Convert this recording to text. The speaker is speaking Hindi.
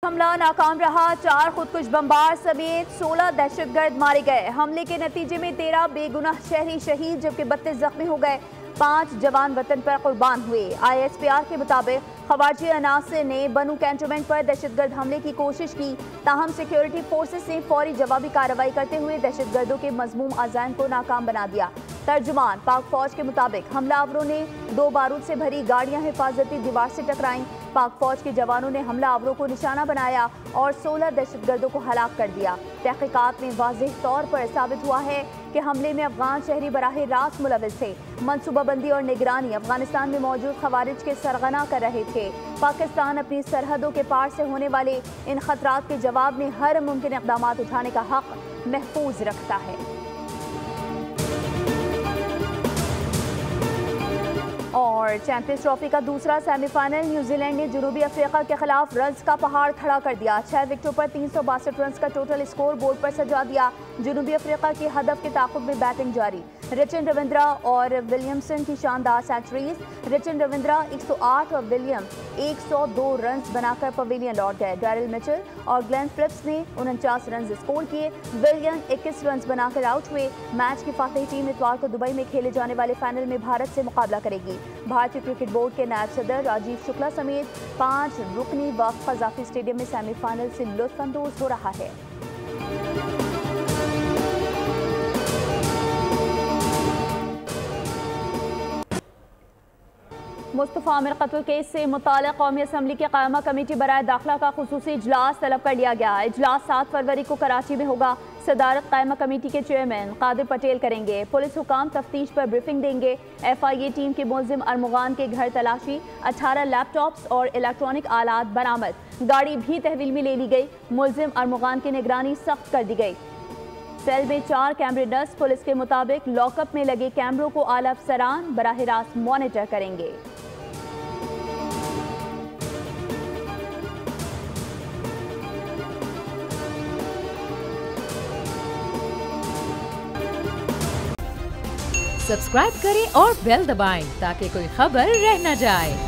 हमला नाकाम रहा। 4 खुदकुश बमबार समेत 16 दहशतगर्द मारे गए। हमले के नतीजे में 13 बेगुनाह शहरी शहीद जबकि 32 जख्मी हो गए। 5 जवान वतन पर कुर्बान हुए। ISPR के मुताबिक खवारजी अनासर ने बनू कैंटोनमेंट पर दहशतगर्द हमले की कोशिश की, ताहम सिक्योरिटी फोर्सेस ने फौरी जवाबी कार्रवाई करते हुए दहशतगर्दों के मजमूम अज़ाइम को नाकाम बना दिया। तर्जुमान पाक फौज के मुताबिक हमलावरों ने 2 बारूद से भरी गाड़ियां हिफाजती दीवार से टकराईं। पाक फौज के जवानों ने हमलावरों को निशाना बनाया और 16 दहशतगर्दों को हलाक कर दिया। तहकीकात में वाज़ेह तौर पर साबित हुआ है कि हमले में अफगान शहरी बराह रास्त मुलविस थे। मनसूबाबंदी और निगरानी अफगानिस्तान में मौजूद खवारिज के सरगना कर रहे थे। पाकिस्तान अपनी सरहदों के पार से होने वाले इन खतरात के जवाब में हर मुमकिन इक़दाम उठाने का हक महफूज रखता है। और चैंपियंस ट्रॉफी का दूसरा सेमीफाइनल न्यूजीलैंड ने जनूबी अफ्रीका के खिलाफ रन्स का पहाड़ खड़ा कर दिया। 6 विकेटों पर 362 रन्स का टोटल स्कोर बोर्ड पर सजा दिया। जनूबी अफ्रीका की हदफ के ताक़ुब में बैटिंग जारी। रिचन रविंद्रा और विलियमसन की शानदार सेंचुरीज। रिचन रविंद्रा 108 और विलियम 102 रन्स बनाकर पवेलियन लौट गए। डैरिल मिचेल और ग्लेन फिलिप्स ने 49 रन स्कोर किए। विलियम 21 रन्स बनाकर आउट हुए। मैच की फातेह टीम इतवार को दुबई में खेले जाने वाले फाइनल में भारत से मुकाबला करेगी। भारतीय क्रिकेट बोर्ड के नायब सदर राजीव शुक्ला समेत 5 रुकनी वक्फ कज़ाफ़ी स्टेडियम में सेमीफाइनल से लुत्फ़अंदोज़ हो रहा है। मुस्तफ़ा आमिर कत्ल केस से मुताल्लिक़ कौमी असम्बली की क़ायमा कमेटी बराए दाखिला का खुसूसी इजलास तलब कर लिया गया। इजलास 7 फरवरी को कराची में होगा। सदारत क़ायमा कमेटी के चेयरमैन कादिर पटेल करेंगे। पुलिस हुकाम तफ्तीश पर ब्रीफिंग देंगे। FIA टीम के मुल्ज़िम अरमुगान के घर तलाशी। 18 लैपटॉप्स और इलेक्ट्रॉनिक आलात बरामद। गाड़ी भी तहवील में ले ली गई। मुल्ज़िम अरमुगान की निगरानी सख्त कर दी गई। सेल में 4 कैमरे नस्ब। पुलिस के मुताबिक लॉकअप में लगे कैमरों को आला अफसरान बराह रास्त मॉनिटर करेंगे। सब्सक्राइब करें और बेल दबाएं ताकि कोई खबर रह न जाए।